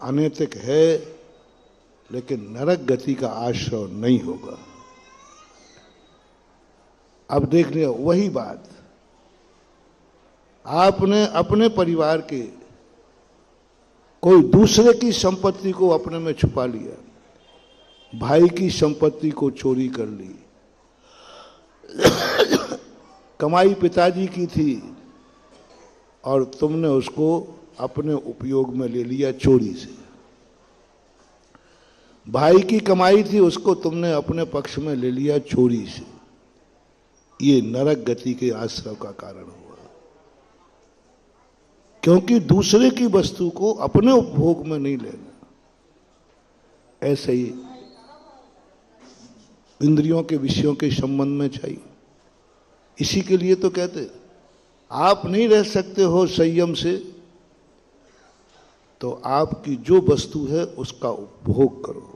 अनैतिक है, लेकिन नरक गति का आश्रय नहीं होगा। अब देख लिया वही बात, आपने अपने परिवार के कोई दूसरे की संपत्ति को अपने में छुपा लिया, भाई की संपत्ति को चोरी कर ली, कमाई पिताजी की थी और तुमने उसको अपने उपयोग में ले लिया चोरी से। भाई की कमाई थी, उसको तुमने अपने पक्ष में ले लिया चोरी से। ये नरक गति के आश्रय का कारण हुआ, क्योंकि दूसरे की वस्तु को अपने उपभोग में नहीं लेना। ऐसे ही इंद्रियों के विषयों के संबंध में चाहिए। इसी के लिए तो कहते आप नहीं रह सकते हो संयम से, तो आपकी जो वस्तु है उसका उपभोग करो।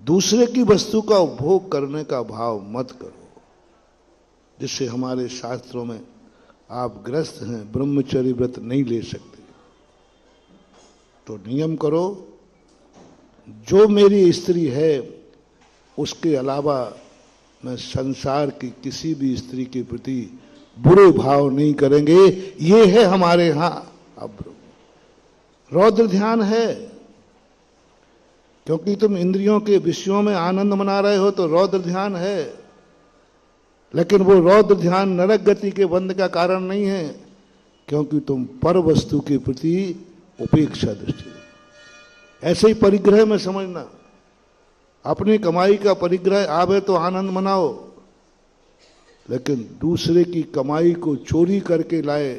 दूसरे की वस्तु का उपभोग करने का भाव मत करो। जिससे हमारे शास्त्रों में आप ग्रस्त हैं, ब्रह्मचर्य व्रत नहीं ले सकते, तो नियम करो, जो मेरी स्त्री है उसके अलावा मैं संसार की किसी भी स्त्री के प्रति बुरे भाव नहीं करेंगे। ये है हमारे यहां अब रौद्र ध्यान है। क्योंकि तुम इंद्रियों के विषयों में आनंद मना रहे हो तो रौद्र ध्यान है, लेकिन वो रौद्र ध्यान नरक गति के बंध का कारण नहीं है, क्योंकि तुम पर वस्तु के प्रति उपेक्षा दृष्टि। ऐसे ही परिग्रह में समझना, अपनी कमाई का परिग्रह आवे तो आनंद मनाओ, लेकिन दूसरे की कमाई को चोरी करके लाए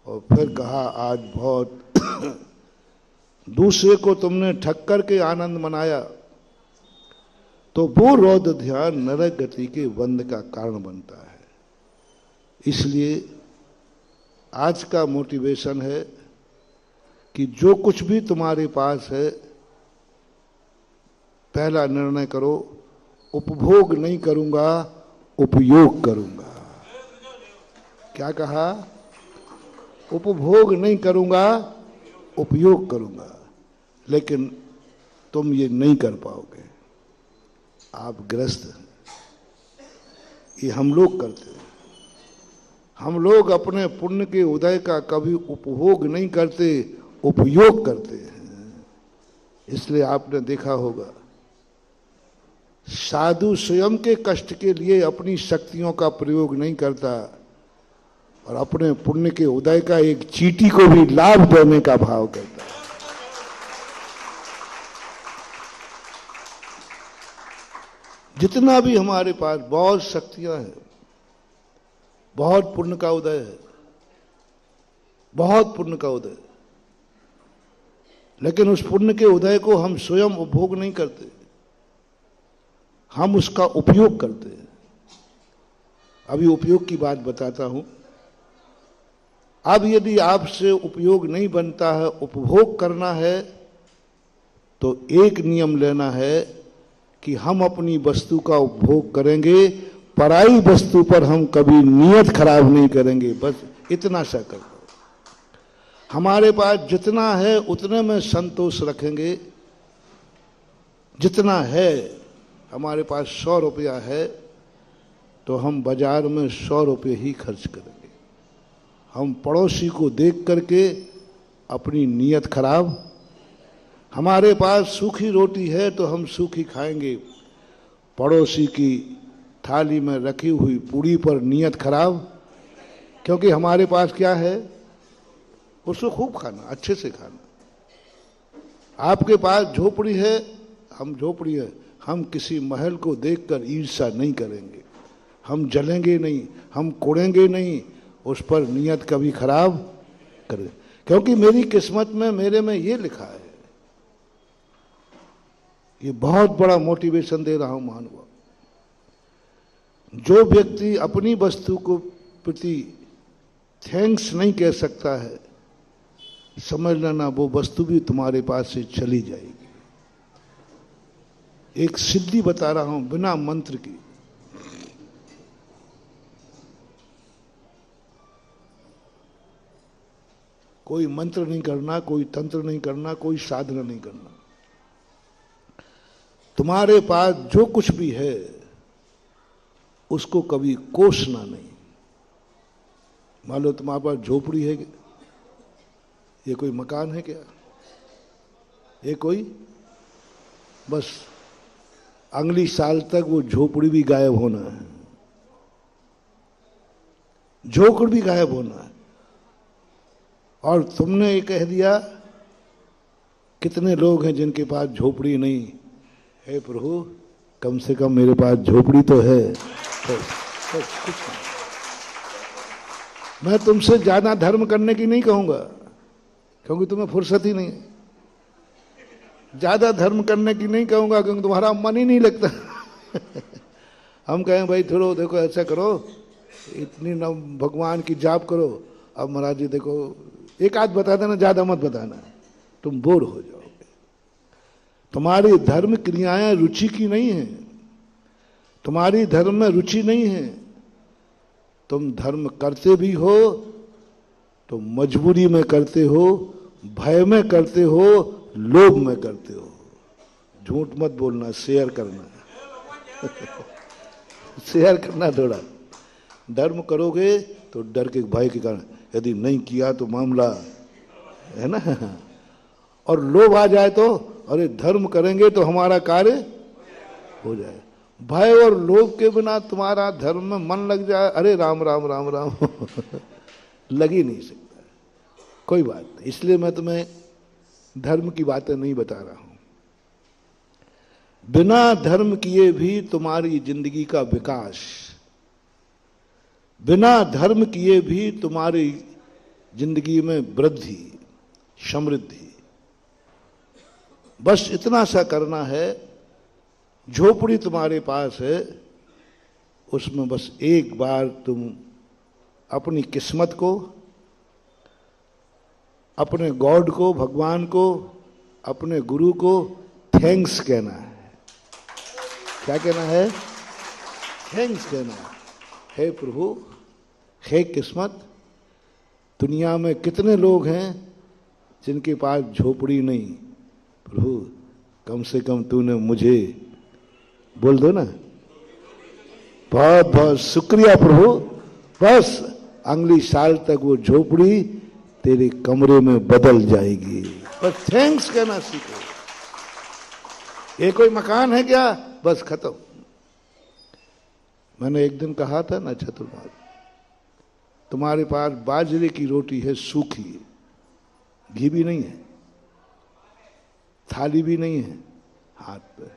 और फिर कहा आज बहुत दूसरे को तुमने ठग करके आनंद मनाया, तो वो रौद्र ध्यान नरक गति के बंध का कारण बनता है। इसलिए आज का मोटिवेशन है कि जो कुछ भी तुम्हारे पास है, पहला निर्णय करो, उपभोग नहीं करूंगा, उपयोग करूंगा। क्या कहा? उपभोग नहीं करूंगा, उपयोग करूंगा। लेकिन तुम ये नहीं कर पाओगे, आप ग्रस्त हैं। ये हम लोग करते हैं। हम लोग अपने पुण्य के उदय का कभी उपभोग नहीं करते, उपयोग करते हैं। इसलिए आपने देखा होगा, साधु स्वयं के कष्ट के लिए अपनी शक्तियों का प्रयोग नहीं करता और अपने पुण्य के उदय का एक चींटी को भी लाभ देने का भाव करता है। जितना भी हमारे पास बहुत शक्तियां हैं, बहुत पुण्य का उदय है, बहुत पुण्य का उदय, लेकिन उस पुण्य के उदय को हम स्वयं उपभोग नहीं करते, हम उसका उपयोग करते हैं। अभी उपयोग की बात बताता हूं। अब यदि आपसे उपयोग नहीं बनता है, उपभोग करना है, तो एक नियम लेना है कि हम अपनी वस्तु का उपभोग करेंगे, पराई वस्तु पर हम कभी नियत खराब नहीं करेंगे। बस इतना सा कर दो। हमारे पास जितना है उतने में संतोष रखेंगे। जितना है, हमारे पास 100 रुपया है तो हम बाजार में 100 रुपये ही खर्च करेंगे। हम पड़ोसी को देख करके अपनी नीयत खराब। हमारे पास सूखी रोटी है तो हम सूखी खाएंगे, पड़ोसी की थाली में रखी हुई पूड़ी पर नीयत खराब। क्योंकि हमारे पास क्या है, उसको खूब खाना, अच्छे से खाना। आपके पास झोपड़ी है, हम झोपड़ी है, हम किसी महल को देखकर ईर्ष्या नहीं करेंगे, हम जलेंगे नहीं, हम कोड़ेंगे नहीं, उस पर नियत कभी खराब करें। क्योंकि मेरी किस्मत में, मेरे में ये लिखा है। ये बहुत बड़ा मोटिवेशन दे रहा हूं महानुभाव। जो व्यक्ति अपनी वस्तु को प्रति थैंक्स नहीं कह सकता है, समझ लेना वो वस्तु भी तुम्हारे पास से चली जाएगी। एक सिद्धि बता रहा हूं बिना मंत्र की। कोई मंत्र नहीं करना, कोई तंत्र नहीं करना, कोई साधना नहीं करना। तुम्हारे पास जो कुछ भी है उसको कभी कोसना नहीं। मान लो तुम्हारे पास झोपड़ी है, ये कोई मकान है क्या? ये कोई बस अगली साल तक वो झोपड़ी भी गायब होना है, झोपड़ी भी गायब होना है। और तुमने ये कह दिया, कितने लोग हैं जिनके पास झोपड़ी नहीं है? प्रभु कम से कम मेरे पास झोपड़ी तो है। बस कुछ नहीं। मैं तुमसे ज्यादा धर्म करने की नहीं कहूंगा, क्योंकि तुम्हें फुर्सत ही नहीं है। ज्यादा धर्म करने की नहीं कहूंगा, क्योंकि तुम्हारा मन ही नहीं लगता। हम कहें भाई थोड़ा देखो ऐसा करो, इतनी न भगवान की जाप करो। अब महाराज जी देखो एक आध बता देना, ज्यादा मत बताना, तुम बोर हो जाओगे। तुम्हारी धर्म क्रियाएं रुचि की नहीं है, तुम्हारी धर्म में रुचि नहीं है। तुम धर्म करते भी हो तो मजबूरी में करते हो, भय में करते हो, लोभ में करते हो। झूठ मत बोलना, शेयर करना। शेयर करना थोड़ा। धर्म करोगे तो डर के भय के कारण, यदि नहीं किया तो मामला है ना। और लोभ आ जाए तो अरे धर्म करेंगे तो हमारा कार्य हो जाए। भय और लोभ के बिना तुम्हारा धर्म में मन लग जाए, अरे राम राम राम राम लग ही नहीं सकता। कोई बात नहीं, इसलिए मैं तुम्हें धर्म की बातें नहीं बता रहा हूं। बिना धर्म किए भी तुम्हारी जिंदगी का विकास, बिना धर्म किए भी तुम्हारी जिंदगी में वृद्धि, समृद्धि। बस इतना सा करना है। झोपड़ी तुम्हारे पास है, उसमें बस एक बार तुम अपनी किस्मत को, अपने गॉड को, भगवान को, अपने गुरु को थैंक्स कहना है। क्या कहना है? थैंक्स कहना है। हे प्रभु, हे किस्मत, दुनिया में कितने लोग हैं जिनके पास झोपड़ी नहीं। प्रभु कम से कम तूने मुझे, बोल दो ना, बहुत बहुत शुक्रिया प्रभु। बस अगली साल तक वो झोपड़ी तेरे कमरे में बदल जाएगी। बस थैंक्स कहना सीखो। ये कोई मकान है क्या? बस खत्म। मैंने एक दिन कहा था ना चतुर्मास, तुम्हारे पास बाजरे की रोटी है सूखी, घी भी नहीं है, थाली भी नहीं है हाथ पे,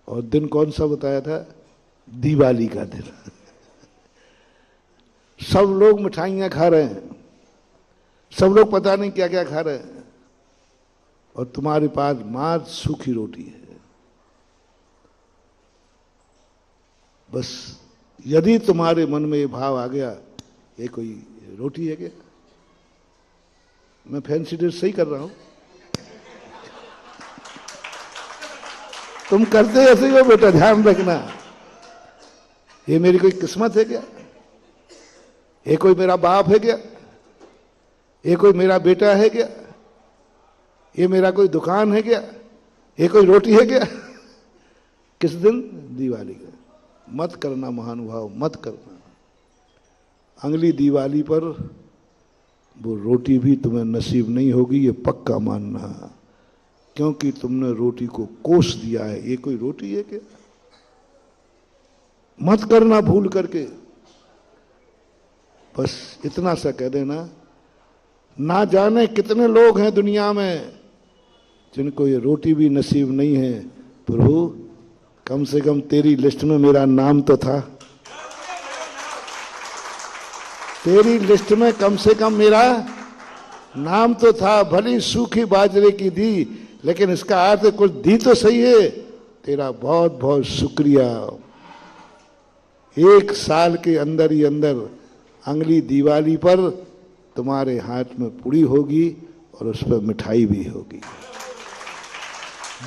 और दिन कौन सा बताया था? दिवाली का दिन। सब लोग मिठाइयां खा रहे हैं, सब लोग पता नहीं क्या क्या खा रहे हैं, और तुम्हारे पास मात्र सूखी रोटी है। बस यदि तुम्हारे मन में ये भाव आ गया, ये कोई रोटी है क्या? मैं फैंसी ड्रेस सही कर रहा हूं? तुम करते ऐसे ही हो बेटा, ध्यान रखना। ये मेरी कोई किस्मत है क्या? ये कोई मेरा बाप है क्या? ये कोई मेरा बेटा है क्या? ये मेरा कोई दुकान है क्या? ये कोई रोटी है क्या? किस दिन? दिवाली का। मत करना महानुभाव, मत करना। अगली दिवाली पर वो रोटी भी तुम्हें नसीब नहीं होगी, ये पक्का मानना, क्योंकि तुमने रोटी को कोस दिया है। ये कोई रोटी है क्या? मत करना भूल करके। बस इतना सा कह देना। ना जाने कितने लोग हैं दुनिया में जिनको ये रोटी भी नसीब नहीं है। प्रभु कम से कम तेरी लिस्ट में मेरा नाम तो था, तेरी लिस्ट में कम से कम मेरा नाम तो था। भली सूखी बाजरे की दी, लेकिन इसका अर्थ कुछ दी तो सही है। तेरा बहुत बहुत शुक्रिया। एक साल के अंदर ही अंदर अगली दिवाली पर तुम्हारे हाथ में पूड़ी होगी और उस पर मिठाई भी होगी।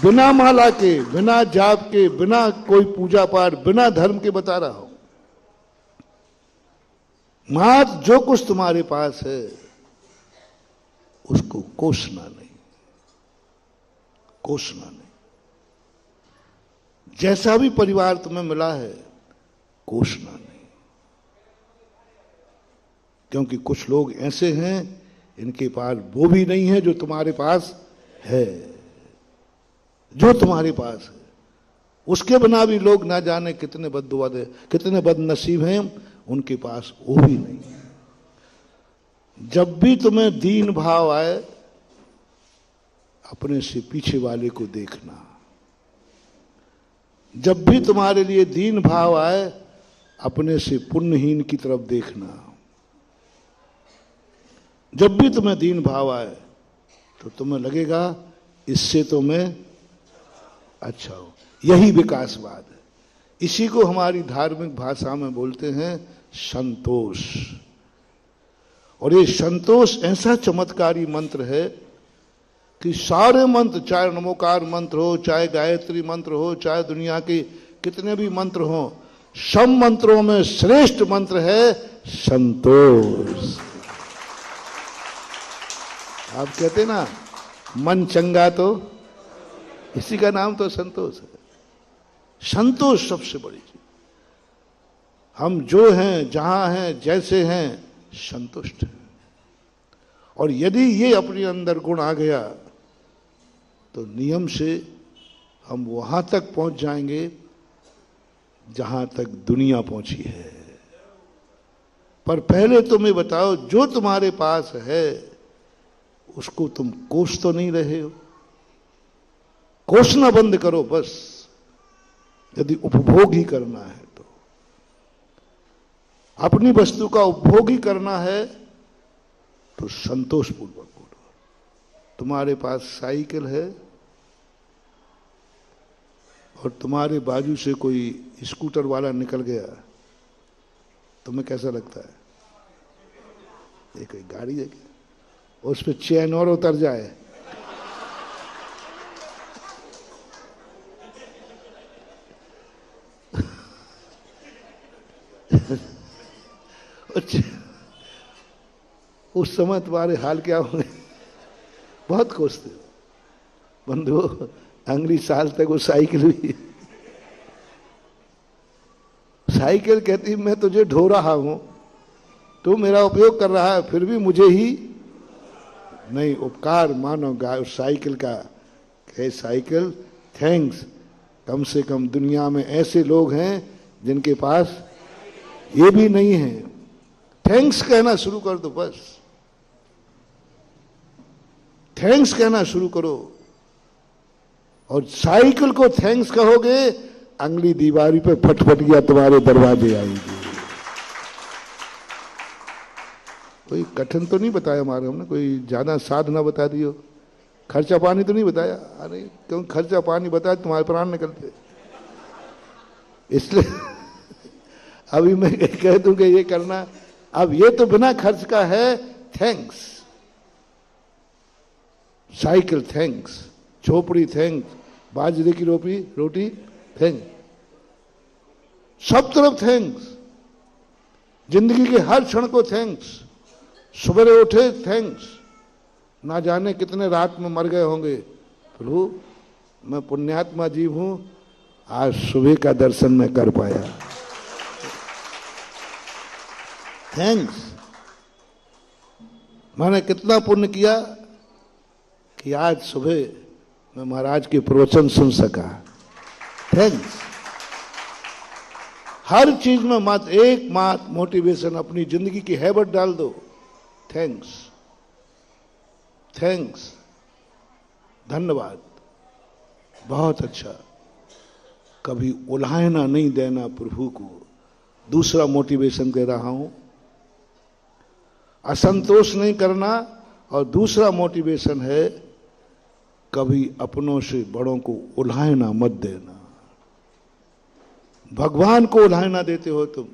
बिना माला के, बिना जाप के, बिना कोई पूजा पाठ, बिना धर्म के बता रहा हूं। मात्र जो कुछ तुम्हारे पास है उसको कोसना नहीं, कोसना नहीं। जैसा भी परिवार तुम्हें मिला है, कोसना नहीं। क्योंकि कुछ लोग ऐसे हैं, इनके पास वो भी नहीं है जो तुम्हारे पास है। जो तुम्हारे पास है उसके बिना भी लोग ना जाने कितने बद्दुआ दे, कितने बदनसीब हैं, उनके पास वो भी नहीं है। जब भी तुम्हें दीन भाव आए, अपने से पीछे वाले को देखना। जब भी तुम्हारे लिए दीन भाव आए, अपने से पुण्यहीन की तरफ देखना। जब भी तुम्हें दीन भाव आए तो तुम्हें लगेगा इससे तो मैं अच्छा हूं। यही विकासवाद है। इसी को हमारी धार्मिक भाषा में बोलते हैं संतोष। और ये संतोष ऐसा चमत्कारी मंत्र है कि सारे मंत्र, चाहे नमोकार मंत्र हो, चाहे गायत्री मंत्र हो, चाहे दुनिया के कितने भी मंत्र हो, सब मंत्रों में श्रेष्ठ मंत्र है संतोष। आप कहते ना मन चंगा, तो इसी का नाम तो संतोष है। संतोष सबसे बड़ी चीज। हम जो हैं, जहां हैं, जैसे हैं, संतुष्ट हैं। और यदि ये अपने अंदर गुण आ गया तो नियम से हम वहां तक पहुंच जाएंगे जहां तक दुनिया पहुंची है। पर पहले तुम ये बताओ, जो तुम्हारे पास है उसको तुम कोस तो नहीं रहे हो? कोसना बंद करो बस। यदि उपभोग ही करना है तो, अपनी वस्तु का उपभोग ही करना है तो संतोषपूर्वक बोलो। तुम्हारे पास साइकिल है और तुम्हारे बाजू से कोई स्कूटर वाला निकल गया, तुम्हें कैसा लगता है? एक गाड़ी है, उस पर चैन और उतर जाए, उस समय तुम्हारे हाल क्या होंगे? बहुत कोसते हो बंधु। अंगली साल तक वो साइकिल हुई, साइकिल कहती मैं तुझे ढो रहा हूं, तू मेरा उपयोग कर रहा है, फिर भी मुझे ही नहीं। उपकार मानो गाय उस साइकिल का। हे साइकिल, थैंक्स। कम से कम दुनिया में ऐसे लोग हैं जिनके पास ये भी नहीं है। थैंक्स कहना शुरू कर दो बस। थैंक्स कहना शुरू करो। और साइकिल को थैंक्स कहोगे, अगली दीवारी पे फटफटिया तुम्हारे दरवाजे आएगी। कोई कठिन तो नहीं बताया हमारे, हमने कोई ज्यादा साधना बता दी हो? खर्चा पानी तो नहीं बताया? अरे क्यों खर्चा पानी बताया, तुम्हारे प्राण निकलते। इसलिए अभी मैं कह दूं कि ये करना, अब ये तो बिना खर्च का है। थैंक्स, साइकिल थैंक्स, झोपड़ी थैंक्स, बाजरे की रोटी थैंक्स, सब तरफ थैंक्स। जिंदगी के हर क्षण को थैंक्स। सुबह उठे थैंक्स। ना जाने कितने रात में मर गए होंगे, प्रभु मैं पुण्यात्मा जीव हूं, आज सुबह का दर्शन मैं कर पाया, थैंक्स। मैंने कितना पुण्य किया कि आज सुबह मैं महाराज के प्रवचन सुन सका, थैंक्स। हर चीज में मत एक मोटिवेशन, अपनी जिंदगी की हैबिट डाल दो, थैंक्स, थैंक्स, धन्यवाद, बहुत अच्छा। कभी उल्हाना नहीं देना प्रभु को। दूसरा मोटिवेशन दे रहा हूं, असंतोष नहीं करना। और दूसरा मोटिवेशन है, कभी अपनों से बड़ों को उल्हाना मत देना। भगवान को उल्हाना देते हो तुम।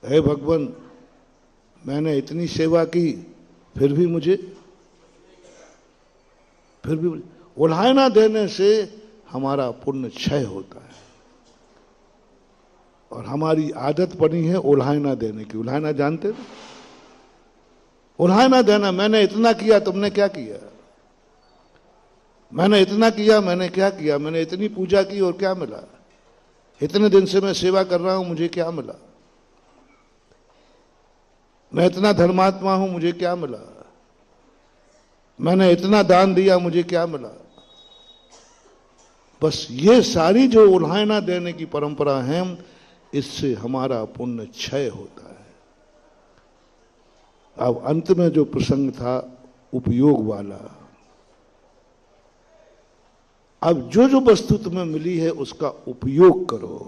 हे भगवान, मैंने इतनी सेवा की, फिर भी मुझे उल्हाना देने से हमारा पुण्य क्षय होता है। और हमारी आदत बनी है उल्हाना देने की। उल्हाना जानते हो? उल्हाना देना, मैंने इतना किया तुमने क्या किया, मैंने इतना किया मैंने क्या किया, मैंने इतनी पूजा की और क्या मिला, इतने दिन से मैं सेवा कर रहा हूं मुझे क्या मिला, मैं इतना धर्मात्मा हूं मुझे क्या मिला, मैंने इतना दान दिया मुझे क्या मिला। बस ये सारी जो उल्हाना देने की परंपरा है, इससे हमारा पुण्य क्षय होता है। अब अंत में जो प्रसंग था उपयोग वाला, अब जो जो वस्तु तुम्हें मिली है उसका उपयोग करो।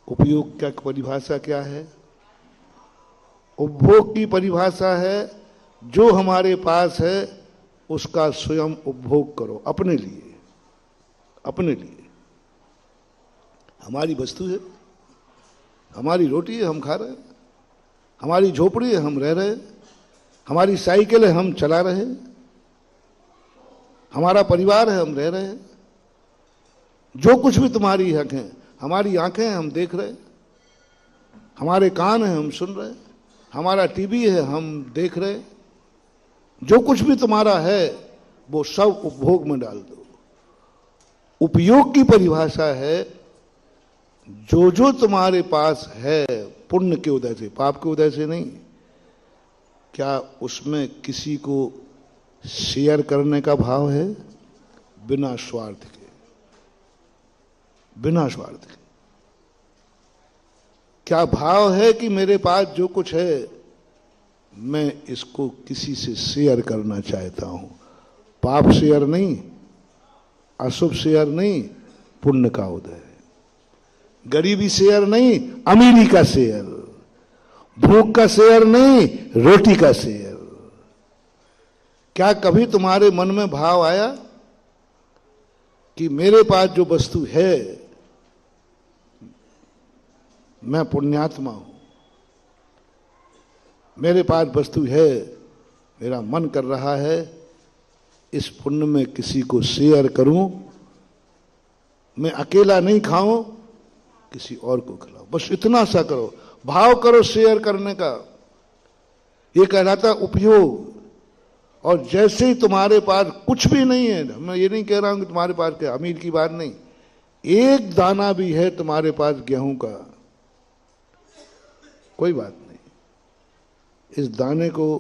उपयोग क्या परिभाषा क्या है? उपभोग की परिभाषा है जो हमारे पास है उसका स्वयं उपभोग करो, अपने लिए, अपने लिए। हमारी वस्तु है, हमारी रोटी है हम खा रहे हैं, हमारी झोपड़ी है हम रह रहे हैं, हमारी साइकिल है हम चला रहे हैं, हमारा परिवार है हम रह रहे हैं। जो कुछ भी तुम्हारी हक है, हमारी आंखें हैं हम देख रहे हैं, हमारे कान हैं हम सुन रहे हैं, हमारा टीवी है हम देख रहे हैं। जो कुछ भी तुम्हारा है वो सब उपभोग में डाल दो। उपयोग की परिभाषा है जो जो तुम्हारे पास है पुण्य के उदय से, पाप के उदय से नहीं, क्या उसमें किसी को शेयर करने का भाव है? बिना स्वार्थ के, बिना स्वार्थ के। क्या भाव है कि मेरे पास जो कुछ है मैं इसको किसी से शेयर करना चाहता हूं? पाप शेयर नहीं, अशुभ शेयर नहीं, पुण्य का उदय। गरीबी शेयर नहीं, अमीरी का शेयर। भूख का शेयर नहीं, रोटी का शेयर। क्या कभी तुम्हारे मन में भाव आया कि मेरे पास जो वस्तु है, मैं पुण्यात्मा हूं, मेरे पास वस्तु है, मेरा मन कर रहा है इस पुण्य में किसी को शेयर करूं, मैं अकेला नहीं खाऊं, किसी और को खिलाओ। बस इतना सा करो, भाव करो शेयर करने का। ये कहलाता उपयोग। और जैसे ही तुम्हारे पास कुछ भी नहीं है, मैं ये नहीं कह रहा हूं कि तुम्हारे पास क्या, अमीर की बात नहीं, एक दाना भी है तुम्हारे पास गेहूं का, कोई बात नहीं, इस दाने को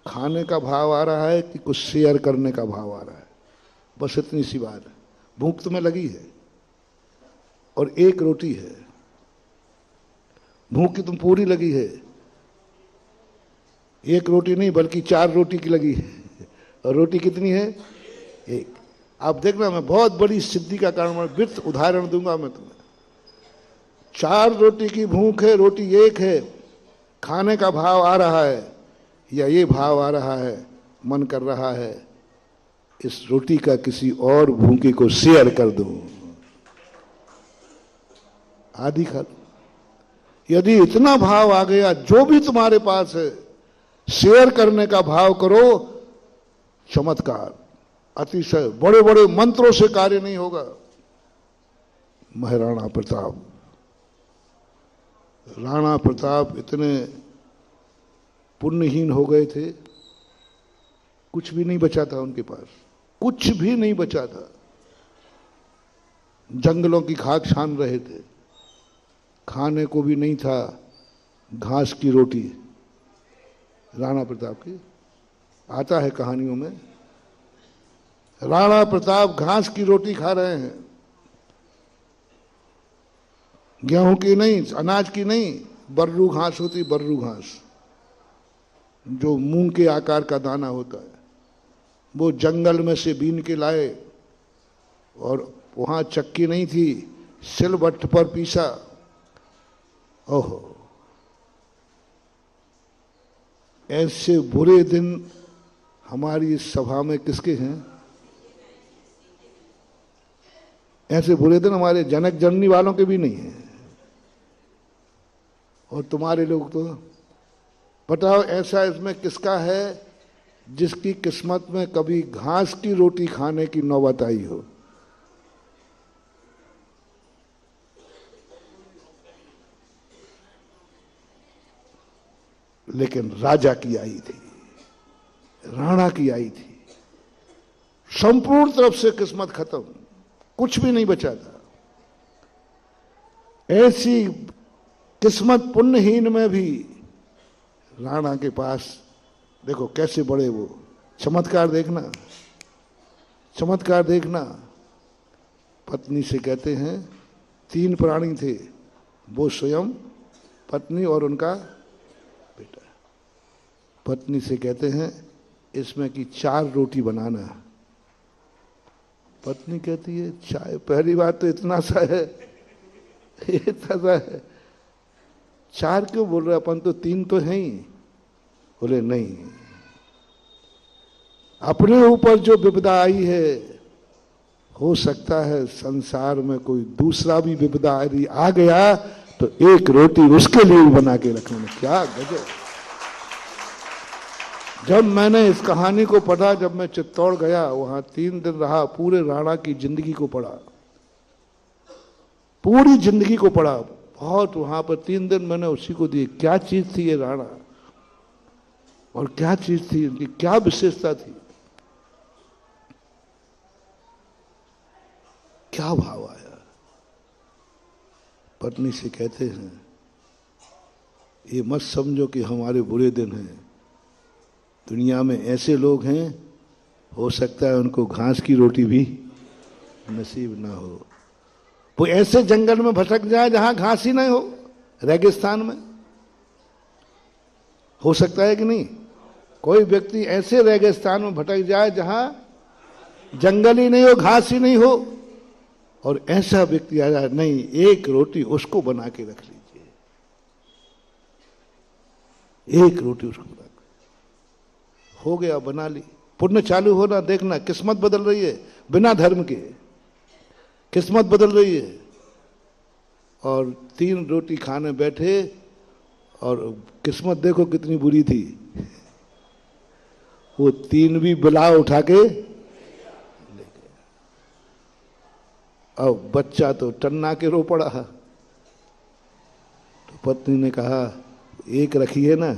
खाने का भाव आ रहा है कि कुछ शेयर करने का भाव आ रहा है, बस इतनी सी बात है। भूख तुम्हें लगी है और एक रोटी है, भूख की तुम पूरी लगी है, एक रोटी नहीं बल्कि 4 रोटी की लगी है। और रोटी कितनी है? एक। आप देखना, मैं बहुत बड़ी सिद्धि का कारण वृत्त उदाहरण दूंगा मैं तुम्हें। 4 रोटी की भूख है, रोटी एक है, खाने का भाव आ रहा है, या ये भाव आ रहा है, मन कर रहा है इस रोटी का किसी और भूखे को शेयर कर दूं, आदि खा। यदि इतना भाव आ गया, जो भी तुम्हारे पास है शेयर करने का भाव करो, चमत्कार, अतिशय बड़े बड़े मंत्रों से कार्य नहीं होगा। महाराणा प्रताप, राणा प्रताप इतने पुण्यहीन हो गए थे, कुछ भी नहीं बचा था उनके पास, कुछ भी नहीं बचा था। जंगलों की खाक छान रहे थे, खाने को भी नहीं था, घास की रोटी। राणा प्रताप की आता है कहानियों में, राणा प्रताप घास की रोटी खा रहे हैं, गेहूं की नहीं, अनाज की नहीं, बर्रू घास होती, बर्रू घास, जो मूंग के आकार का दाना होता है, वो जंगल में से बीन के लाए, और वहां चक्की नहीं थी, सिलबट्ट पर पीसा। ओहो, ऐसे बुरे दिन हमारी इस सभा में किसके हैं? ऐसे बुरे दिन हमारे जनक जननी वालों के भी नहीं हैं। और तुम्हारे लोग तो बताओ, ऐसा इसमें किसका है जिसकी किस्मत में कभी घास की रोटी खाने की नौबत आई हो? लेकिन राजा की आई थी, राणा की आई थी। संपूर्ण तरफ से किस्मत खत्म, कुछ भी नहीं बचा था। ऐसी किस्मत पुण्यहीन में भी राणा के पास देखो कैसे बड़े वो चमत्कार देखना, चमत्कार देखना। पत्नी से कहते हैं, 3 प्राणी थे, वो स्वयं, पत्नी और उनका बेटा। पत्नी से कहते हैं इसमें कि 4 रोटी बनाना। पत्नी कहती है चाय, पहली बात तो इतना सा है, इतना सा है, 4 क्यों बोल रहे, अपन तो 3 तो हैं ही। बोले नहीं, अपने ऊपर जो विपदा आई है, हो सकता है संसार में कोई दूसरा भी विपदा आ गया तो 1 रोटी उसके लिए बना के रखना। क्या गजब। जब मैंने इस कहानी को पढ़ा, जब मैं चित्तौड़ गया, वहां 3 दिन रहा, पूरे राणा की जिंदगी को पढ़ा, पूरी जिंदगी को पढ़ा। बहुत वहां पर 3 दिन मैंने उसी को दिए। क्या चीज थी ये राणा, और क्या चीज थी उनकी, क्या विशेषता थी, क्या भाव आया। पत्नी से कहते हैं ये मत समझो कि हमारे बुरे दिन हैं, दुनिया में ऐसे लोग हैं, हो सकता है उनको घास की रोटी भी नसीब ना हो। वो ऐसे जंगल में भटक जाए जहां घास ही नहीं हो, रेगिस्तान में। हो सकता है कि नहीं? कोई व्यक्ति ऐसे रेगिस्तान में भटक जाए जहां जंगल ही नहीं हो, घास ही नहीं हो, और ऐसा व्यक्ति आ जाए, नहीं 1 रोटी उसको बना के रख लीजिए, 1 रोटी उसको बना के। हो गया, बना ली, पुण्य चालू होना, देखना किस्मत बदल रही है, बिना धर्म के किस्मत बदल रही है। और 3 रोटी खाने बैठे, और किस्मत देखो कितनी बुरी थी, वो 3 भी बिला उठा के ले गया। अब बच्चा तो टन्ना के रो पड़ा। तो पत्नी ने कहा 1 रखिए ना।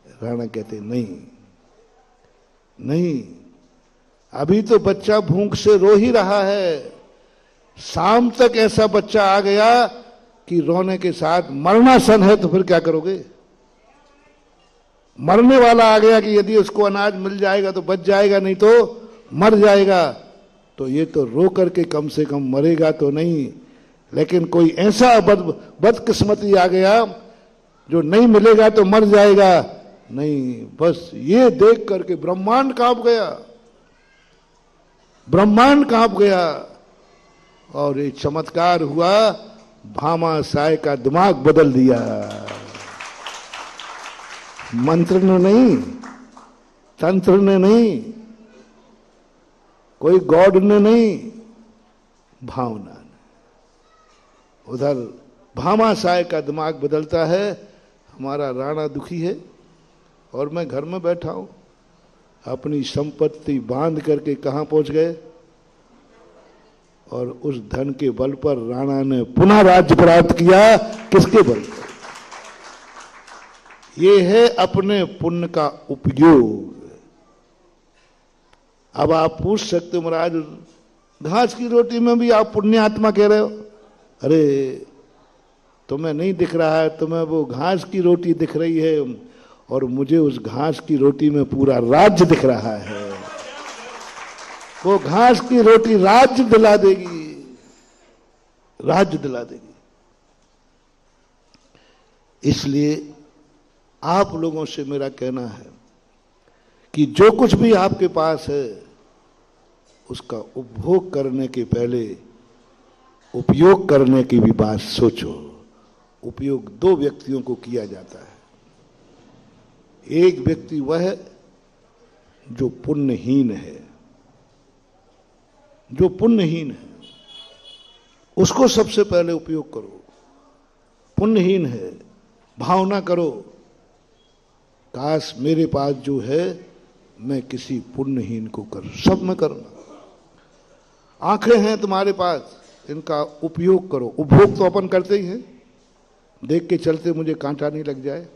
राणा कहते नहीं नहीं, अभी तो बच्चा भूख से रो ही रहा है, शाम तक ऐसा बच्चा आ गया कि रोने के साथ मरना सन है, तो फिर क्या करोगे? मरने वाला आ गया कि यदि उसको अनाज मिल जाएगा तो बच जाएगा, नहीं तो मर जाएगा। तो ये तो रो करके कम से कम मरेगा तो नहीं। लेकिन कोई ऐसा बदकिस्मती आ गया जो नहीं मिलेगा तो मर जाएगा, नहीं। बस ये देख करके ब्रह्मांड कांप गया, ब्रह्मांड कांप गया। और ये चमत्कार हुआ, भामाशाह का दिमाग बदल दिया। मंत्र ने नहीं, तंत्र ने नहीं, कोई गॉड ने नहीं, भावना ने। उधर भामाशाह का दिमाग बदलता है। हमारा राणा दुखी है और मैं घर में बैठा हूं, अपनी संपत्ति बांध करके कहां पहुंच गए, और उस धन के बल पर राणा ने पुनः राज्य प्राप्त किया। किसके बल पर? ये है अपने पुण्य का उपयोग। अब आप पूछ सकते हो महाराज, घास की रोटी में भी आप पुण्यात्मा कह रहे हो? अरे तुम्हें नहीं दिख रहा है, तुम्हें वो घास की रोटी दिख रही है, और मुझे उस घास की रोटी में पूरा राज्य दिख रहा है। वो घास की रोटी राज्य दिला देगी, राज्य दिला देगी। इसलिए आप लोगों से मेरा कहना है कि जो कुछ भी आपके पास है उसका उपभोग करने के पहले उपयोग करने की भी बात सोचो। उपयोग 2 व्यक्तियों को किया जाता है। एक व्यक्ति वह है जो पुण्यहीन है, जो पुण्यहीन है उसको सबसे पहले उपयोग करो। पुण्यहीन है, भावना करो, काश मेरे पास जो है मैं किसी पुण्यहीन को करूं। सब में करना। आंखें हैं तुम्हारे पास, इनका उपयोग करो। उपभोग तो अपन करते ही हैं, देख के चलते मुझे कांटा नहीं लग जाए,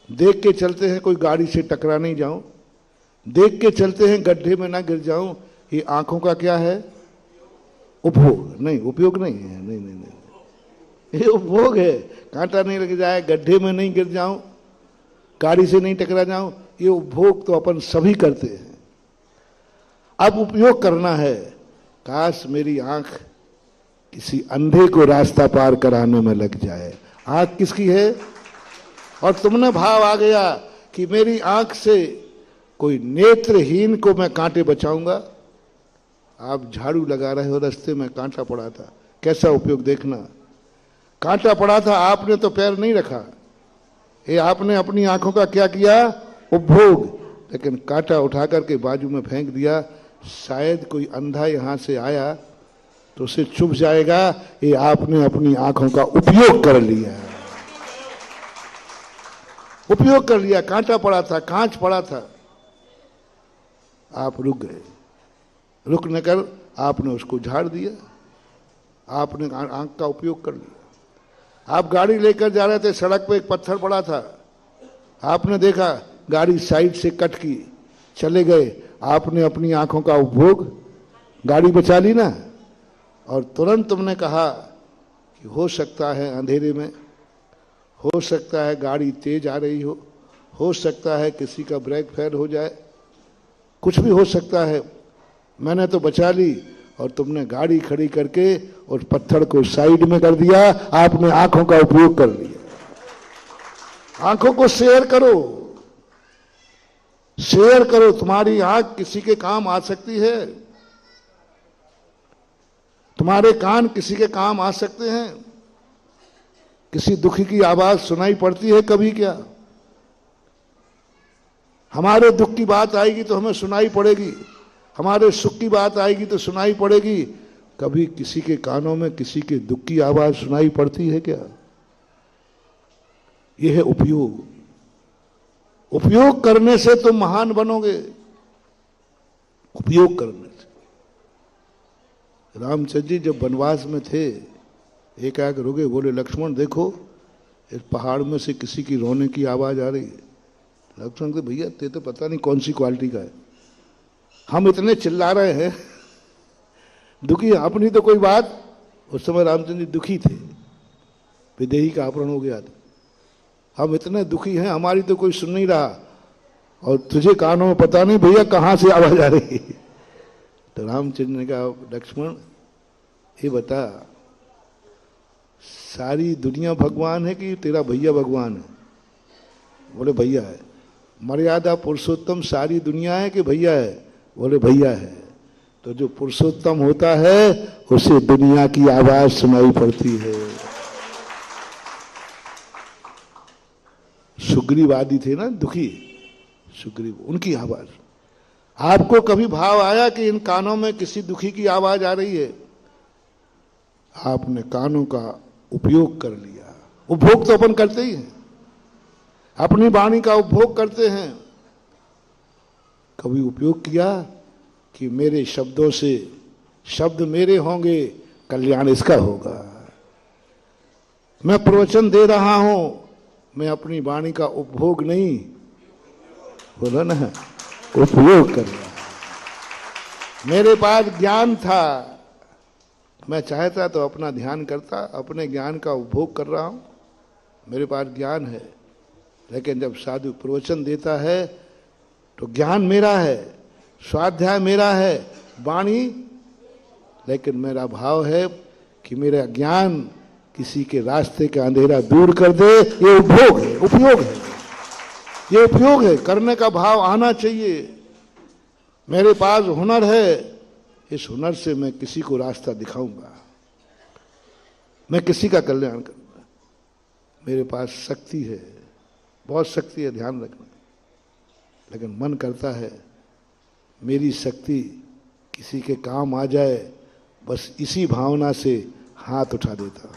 देख के चलते हैं कोई गाड़ी से टकरा नहीं जाऊं, देख के चलते हैं गड्ढे में ना गिर जाऊं। ये आंखों का क्या है? उपभोग नहीं, उपयोग नहीं है। नहीं नहीं नहीं, ये उपभोग है। कांटा नहीं लग जाए, गड्ढे में नहीं गिर जाऊं, गाड़ी से नहीं टकरा जाऊं, ये उपभोग तो अपन सभी करते हैं। अब उपयोग करना है। काश मेरी आंख किसी अंधे को रास्ता पार कराने में लग जाए। आंख किसकी है? और तुमने भाव आ गया कि मेरी आंख से कोई नेत्रहीन को मैं कांटे बचाऊंगा। आप झाड़ू लगा रहे हो, रास्ते में कांटा पड़ा था, कैसा उपयोग देखना। कांटा पड़ा था, आपने तो पैर नहीं रखा, ये आपने अपनी आंखों का क्या किया? उपभोग। लेकिन कांटा उठा करके बाजू में फेंक दिया। शायद कोई अंधा यहां से आया तो उसे चुभ जाएगा। ये आपने अपनी आंखों का उपयोग कर लिया, उपयोग कर लिया। कांटा पड़ा था, कांच पड़ा था, आप रुक गए। रुकने कर आपने उसको झाड़ दिया, आपने आंख का उपयोग कर लिया। आप गाड़ी लेकर जा रहे थे, सड़क पे एक पत्थर पड़ा था, आपने देखा, गाड़ी साइड से कट की, चले गए। आपने अपनी आंखों का उपभोग, गाड़ी बचा ली ना। और तुरंत तुमने कहा कि हो सकता है अंधेरे में, हो सकता है गाड़ी तेज आ रही हो सकता है किसी का ब्रेक फेल हो जाए, कुछ भी हो सकता है। मैंने तो बचा ली और तुमने गाड़ी खड़ी करके उस पत्थर को साइड में कर दिया। आपने आंखों का उपयोग कर लिया। आंखों को शेयर करो, शेयर करो। तुम्हारी आंख किसी के काम आ सकती है, तुम्हारे कान किसी के काम आ सकते हैं। किसी दुखी की आवाज सुनाई पड़ती है कभी क्या? हमारे दुख की बात आएगी तो हमें सुनाई पड़ेगी, हमारे सुख की बात आएगी तो सुनाई पड़ेगी। कभी किसी के कानों में किसी के दुख की आवाज सुनाई पड़ती है क्या? यह है उपयोग। उपयोग करने से तुम महान बनोगे, उपयोग करने से। रामचंद्र जी जब वनवास में थे, एक आग रुके, बोले लक्ष्मण देखो इस पहाड़ में से किसी की रोने की आवाज आ रही है। लक्ष्मण कहते भैया ते तो पता नहीं कौन सी क्वालिटी का है, हम इतने चिल्ला रहे हैं, दुखी अपनी तो कोई बात। उस समय रामचंद्र जी दुखी थे, विदेही का अपहरण हो गया था। हम इतने दुखी हैं, हमारी तो कोई सुन नहीं रहा, और तुझे कानों में पता नहीं भैया कहां से आवाज आ रही है। तो रामचंद्र ने कहा लक्ष्मण ये बता, सारी दुनिया भगवान है कि तेरा भैया भगवान है? बोले भैया है। मर्यादा पुरुषोत्तम सारी दुनिया है कि भैया है? बोले भैया है। तो जो पुरुषोत्तम होता है उसे दुनिया की आवाज सुनाई पड़ती है। सुग्रीव आदि थे ना दुखी, सुग्रीव, उनकी आवाज। आपको कभी भाव आया कि इन कानों में किसी दुखी की आवाज आ रही है? आपने कानों का उपयोग कर लिया। उपभोग तो अपन करते ही हैं, अपनी वाणी का उपभोग करते हैं। कभी उपयोग किया कि मेरे शब्दों से, शब्द मेरे होंगे, कल्याण इसका होगा। मैं प्रवचन दे रहा हूं, मैं अपनी वाणी का उपभोग नहीं, बोला ना, उपयोग कर रहा। मेरे पास ज्ञान था, मैं चाहता तो अपना ध्यान करता, अपने ज्ञान का उपभोग कर रहा हूं। मेरे पास ज्ञान है, लेकिन जब साधु प्रवचन देता है तो ज्ञान मेरा है, स्वाध्याय मेरा है, वाणी, लेकिन मेरा भाव है कि मेरा ज्ञान किसी के रास्ते का अंधेरा दूर कर दे। ये उपभोग है, उपयोग है, ये उपयोग है। करने का भाव आना चाहिए। मेरे पास हुनर है, इस हुनर से मैं किसी को रास्ता दिखाऊंगा, मैं किसी का कल्याण करूंगा। मेरे पास शक्ति है, बहुत शक्ति है, ध्यान रखना। लेकिन मन करता है मेरी शक्ति किसी के काम आ जाए, बस इसी भावना से हाथ उठा देता।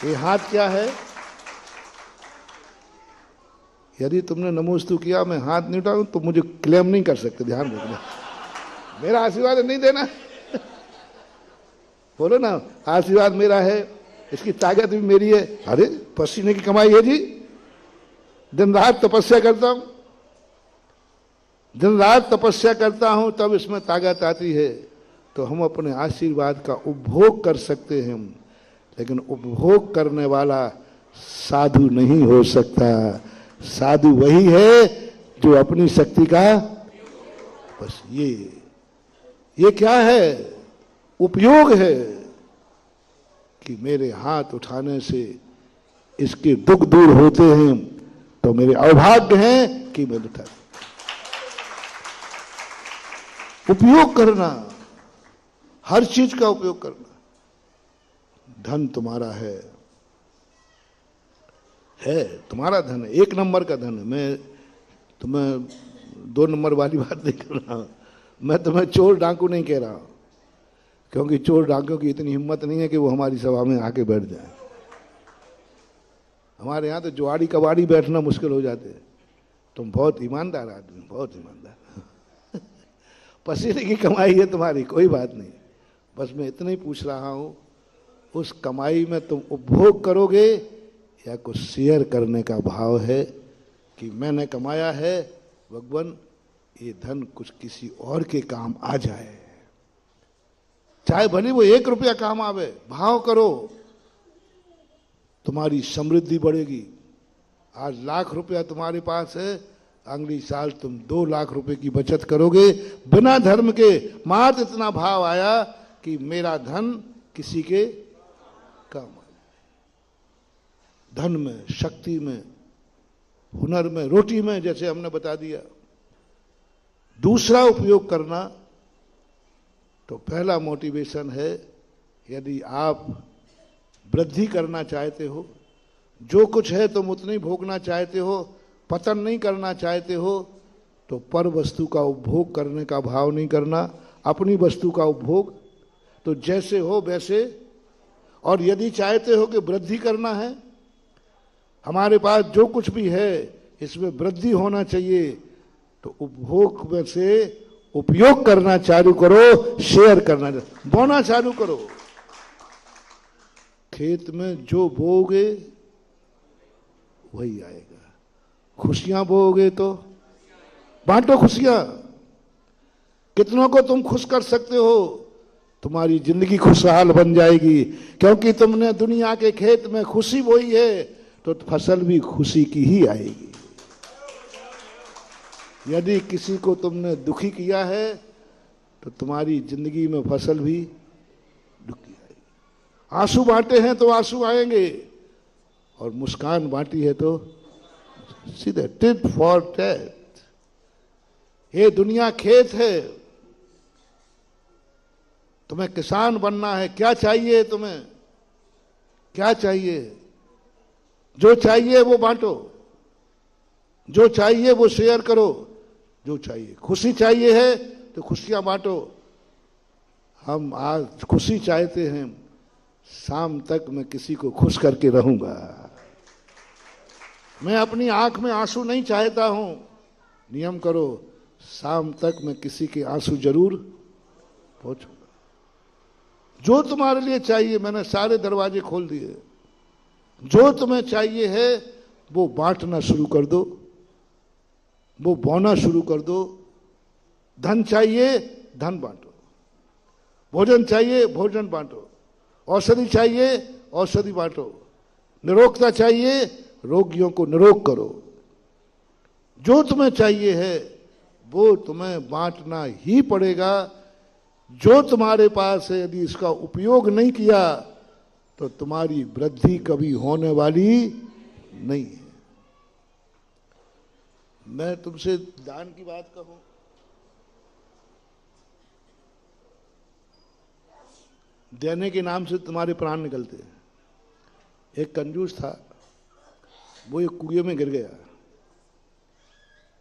ये हाथ क्या है? यदि तुमने नमोस्तु किया, मैं हाथ नहीं उठाऊं तो मुझे क्लेम नहीं कर सकते, ध्यान रखना। मेरा आशीर्वाद नहीं देना, बोलो ना, आशीर्वाद मेरा है, इसकी ताकत भी मेरी है। अरे पसीने की कमाई है जी, दिन रात तपस्या करता हूं, दिन रात तपस्या करता हूं, तब इसमें ताकत आती है। तो हम अपने आशीर्वाद का उपभोग कर सकते हैं, लेकिन उपभोग करने वाला साधु नहीं हो सकता। साधु वही है जो अपनी शक्ति का, बस ये क्या है? उपयोग है कि मेरे हाथ उठाने से इसके दुख दूर होते हैं, तो मेरे अभाग्य हैं कि मैं उठा। उपयोग करना, हर चीज का उपयोग करना। धन तुम्हारा है तुम्हारा धन है, 1 नंबर का धन है। मैं तुम्हें 2 नंबर वाली बात नहीं कर रहा हूं। मैं तुम्हें चोर डाकू नहीं कह रहा हूं, क्योंकि चोर डाकुओं की इतनी हिम्मत नहीं है कि वो हमारी सभा में आके बैठ जाए। हमारे यहाँ तो जुआड़ी कबाड़ी बैठना मुश्किल हो जाते हैं। तुम बहुत ईमानदार आदमी, बहुत ईमानदार। पसीने की कमाई है तुम्हारी, कोई बात नहीं। बस मैं इतना ही पूछ रहा हूं, उस कमाई में तुम उपभोग करोगे या कुछ शेयर करने का भाव है कि मैंने कमाया है भगवान, ये धन कुछ किसी और के काम आ जाए, चाहे भले वो 1 रुपया काम आवे। भाव करो, तुम्हारी समृद्धि बढ़ेगी। आज 1 लाख रुपया तुम्हारे पास है, अगली साल तुम 2 लाख रुपए की बचत करोगे बिना धर्म के। मात्र इतना भाव आया कि मेरा धन किसी के काम आए। धन में, शक्ति में, हुनर में, रोटी में, जैसे हमने बता दिया। दूसरा उपयोग करना, तो पहला मोटिवेशन है, यदि आप वृद्धि करना चाहते हो, जो कुछ है तुम उतनी भोगना चाहते हो, पतन नहीं करना चाहते हो, तो पर वस्तु का उपभोग करने का भाव नहीं करना, अपनी वस्तु का उपभोग। तो जैसे हो वैसे। और यदि चाहते हो कि वृद्धि करना है, हमारे पास जो कुछ भी है इसमें वृद्धि होना चाहिए, तो उपभोग में से उपयोग करना चालू करो, शेयर करना, बोना चालू करो। खेत में जो बोओगे वही आएगा। खुशियां बोओगे तो बांटो खुशियां। कितनों को तुम खुश कर सकते हो, तुम्हारी जिंदगी खुशहाल बन जाएगी। क्योंकि तुमने दुनिया के खेत में खुशी बोई है, तो फसल भी खुशी की ही आएगी। यदि किसी को तुमने दुखी किया है, तो तुम्हारी जिंदगी में फसल भी दुखी आएगी। आंसू बांटे हैं तो आंसू आएंगे, और मुस्कान बांटी है तो सीधे टिट फॉर टैट। ये दुनिया खेत है, तुम्हें किसान बनना है। क्या चाहिए तुम्हें? क्या चाहिए? जो चाहिए वो बांटो, जो चाहिए वो शेयर करो। जो चाहिए, खुशी चाहिए है तो खुशियां बांटो। हम आज खुशी चाहते हैं, शाम तक मैं किसी को खुश करके रहूंगा। मैं अपनी आंख में आंसू नहीं चाहता हूं। नियम करो, शाम तक मैं किसी के आंसू जरूर पहुंचूंगा। जो तुम्हारे लिए चाहिए, मैंने सारे दरवाजे खोल दिए। जो तुम्हें चाहिए है वो बांटना शुरू कर दो, वो बोना शुरू कर दो। धन चाहिए, धन बांटो। भोजन चाहिए, भोजन बांटो। औषधि चाहिए, औषधि बांटो। निरोगता चाहिए, रोगियों को निरोग करो। जो तुम्हें चाहिए है वो तुम्हें बांटना ही पड़ेगा। जो तुम्हारे पास है, यदि इसका उपयोग नहीं किया तो तुम्हारी वृद्धि कभी होने वाली नहीं है। मैं तुमसे दान की बात कहूं, देने के नाम से तुम्हारे प्राण निकलते हैं। एक कंजूस था, वो एक कुएं में गिर गया।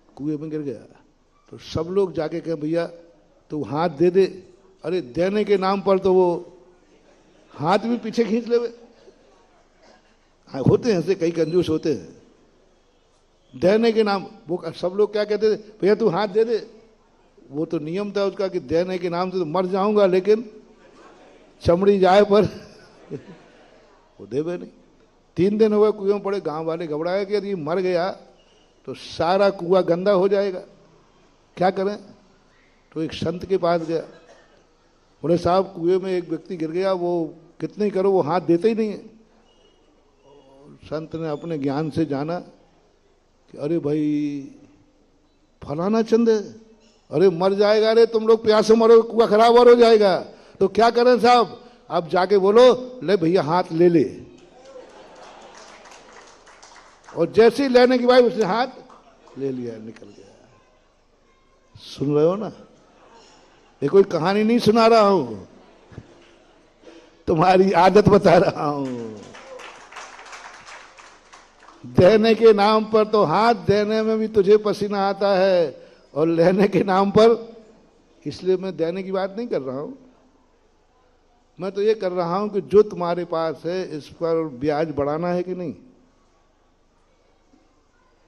कुएं में गिर गया तो सब लोग जाके कहे, भैया तू हाथ दे दे। अरे देने के नाम पर तो वो हाथ भी पीछे खींच ले। होते हैं ऐसे, कई कंजूस होते हैं। देने के नाम, वो सब लोग क्या कहते थे, भैया तू हाथ दे दे। वो तो नियम था उसका कि देने के नाम से तो मर जाऊंगा, लेकिन चमड़ी जाए पर वो देवे नहीं। 3 दिन हुए कुएं में पड़े, गांव वाले घबराए कि यदि मर गया तो सारा कुआं गंदा हो जाएगा, क्या करें। तो एक संत के पास गया, बोले साहब कुएं में एक व्यक्ति गिर गया, वो कितने करो, वो हाथ देते ही नहीं है। संत ने अपने ज्ञान से जाना कि अरे भाई फलाना चंद है, अरे मर जाएगा, अरे तुम लोग प्यास से मरो, कुआं खराब और हो जाएगा, तो क्या करें साहब। अब जाके बोलो ले भैया हाथ ले ले, और जैसे ही लेने की भाई उसने हाथ ले लिया, निकल गया। सुन रहे हो ना, ये कोई कहानी नहीं सुना रहा हूं, तुम्हारी आदत बता रहा हूं। देने के नाम पर तो हाथ देने में भी तुझे पसीना आता है, और लेने के नाम पर, इसलिए मैं देने की बात नहीं कर रहा हूं, मैं तो ये कर रहा हूं कि जो तुम्हारे पास है इस पर ब्याज बढ़ाना है कि नहीं।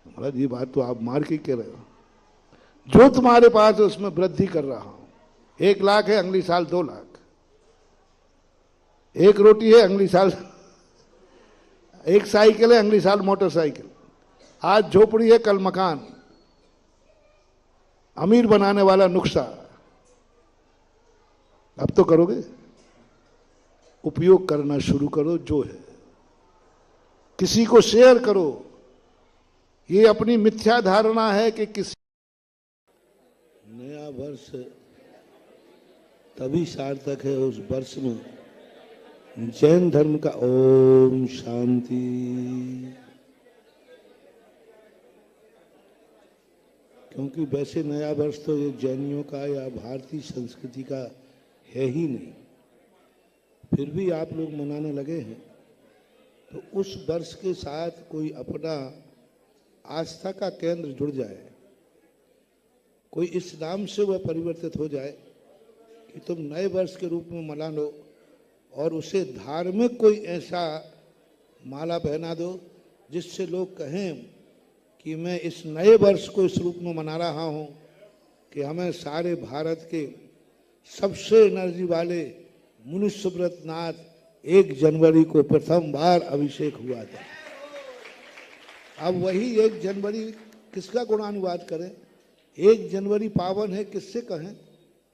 महाराज ये बात तो आप मार के कह रहे हो। जो तुम्हारे पास है उसमें वृद्धि कर रहा हूं। 1 लाख है, अगली साल 2 लाख। 1 रोटी है, अगली साल 1 साइकिल है, अगली साल मोटरसाइकिल। आज झोपड़ी है, कल मकान। अमीर बनाने वाला नुस्खा अब तो करोगे। उपयोग करना शुरू करो, जो है किसी को शेयर करो। ये अपनी मिथ्या धारणा है कि किसी नया वर्ष तभी सार्थक है उस वर्ष में जैन धर्म का ओम शांति। क्योंकि वैसे नया वर्ष तो ये जैनियों का या भारतीय संस्कृति का है ही नहीं, फिर भी आप लोग मनाने लगे हैं। तो उस वर्ष के साथ कोई अपना आस्था का केंद्र जुड़ जाए, कोई इस नाम से वह परिवर्तित हो जाए कि तुम नए वर्ष के रूप में मना लो, और उसे धार्मिक कोई ऐसा माला पहना दो जिससे लोग कहें कि मैं इस नए वर्ष को इस रूप में मना रहा हूं कि हमें सारे भारत के सबसे एनर्जी वाले मुनि सुब्रत नाथ 1 जनवरी को प्रथम बार अभिषेक हुआ था। अब वही 1 जनवरी किसका गुणानुवाद करें। 1 जनवरी पावन है, किससे कहें,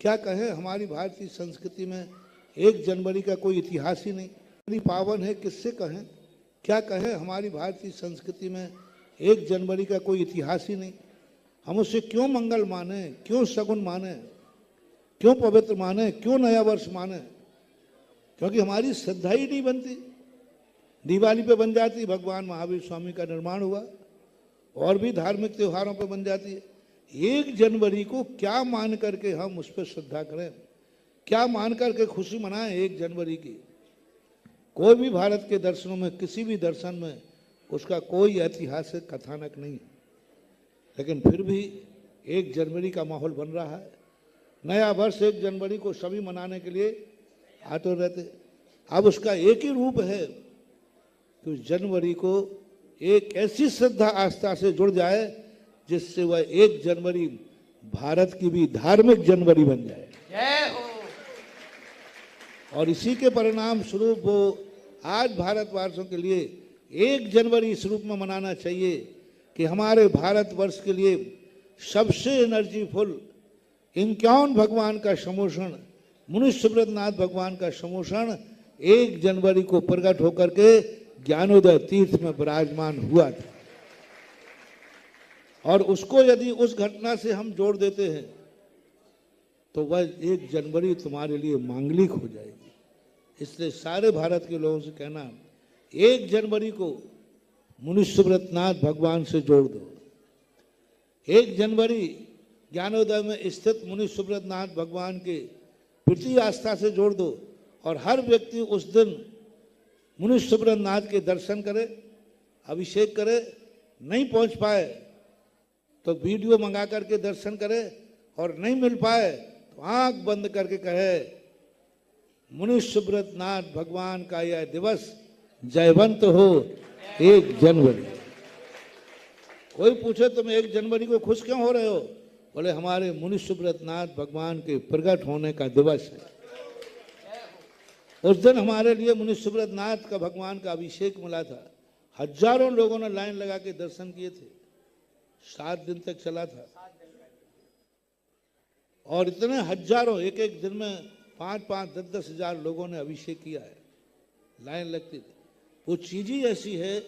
क्या कहें। हमारी भारतीय संस्कृति में 1 जनवरी का कोई इतिहास ही नहीं। पावन है, किससे कहें, क्या कहें। हमारी भारतीय संस्कृति में 1 जनवरी का कोई इतिहास ही नहीं। हम उसे क्यों मंगल माने, क्यों सगुन माने, क्यों पवित्र माने, क्यों नया वर्ष माने। क्योंकि हमारी श्रद्धा ही नहीं बनती। दिवाली पे बन जाती, भगवान महावीर स्वामी का निर्माण हुआ, और भी धार्मिक त्योहारों पे बन जाती है। 1 जनवरी को क्या मान करके हम उस पर श्रद्धा करें, क्या मान करके खुशी मनाएं 1 जनवरी की। कोई भी भारत के दर्शनों में, किसी भी दर्शन में उसका कोई ऐतिहासिक कथानक नहीं है, लेकिन फिर भी 1 जनवरी का माहौल बन रहा है। नया वर्ष 1 जनवरी को सभी मनाने के लिए आतुर रहते। अब उसका एक ही रूप है कि उस जनवरी को एक ऐसी श्रद्धा आस्था से जुड़ जाए जिससे वह 1 जनवरी भारत की भी धार्मिक जनवरी बन जाए। जय हो। और इसी के परिणाम स्वरूप वो आज भारतवासियों के लिए 1 जनवरी इस रूप में मनाना चाहिए कि हमारे भारतवर्ष के लिए सबसे एनर्जीफुल 51 भगवान का समोषण, मुनि सुब्रत नाथ भगवान का समोषण 1 जनवरी को प्रकट होकर के ज्ञानोदय तीर्थ में विराजमान हुआ था। और उसको यदि उस घटना से हम जोड़ देते हैं तो वह 1 जनवरी तुम्हारे लिए मांगलिक हो जाएगी। इसलिए सारे भारत के लोगों से कहना, 1 जनवरी को मुनि सुब्रत नाथ भगवान से जोड़ दो। 1 जनवरी ज्ञानोदय में स्थित मुनि सुब्रत नाथ भगवान के प्रति आस्था से जोड़ दो, और हर व्यक्ति उस दिन मुनि सुब्रत नाथ के दर्शन करे, अभिषेक करे। नहीं पहुंच पाए तो वीडियो मंगा करके दर्शन करे, और नहीं मिल पाए तो आंख बंद करके कहे मुनि सुब्रत नाथ भगवान का यह दिवस जयवंत हो 1 जनवरी। कोई पूछे तुम 1 जनवरी को खुश क्यों हो रहे हो, बोले हमारे मुनि सुब्रत नाथ भगवान के प्रकट होने का दिवस है। उस दिन हमारे लिए मुनि सुब्रत नाथ का भगवान का अभिषेक मिला था। हजारों लोगों ने लाइन लगा के दर्शन किए थे। 7 दिन तक चला था और इतने हजारों एक एक दिन में 5-5, 10-10 हजार लोगों ने अभिषेक किया है। लाइन लगती थी। वो चीज ही ऐसी है।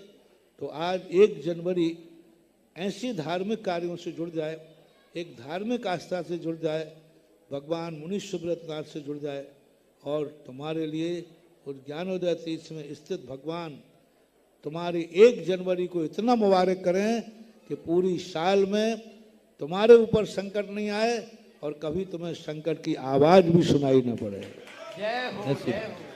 तो आज 1 जनवरी ऐसी धार्मिक कार्यों से जुड़ जाए, एक धार्मिक आस्था से जुड़ जाए, भगवान मुनि सुब्रत नाथ से जुड़ जाए और तुम्हारे लिए उस ज्ञानोदय तीर्थ में स्थित भगवान तुम्हारी 1 जनवरी को इतना मुबारक करें कि पूरी साल में तुम्हारे ऊपर संकट नहीं आए और कभी तुम्हें संकट की आवाज भी सुनाई न पड़े। जय हो, जय हो।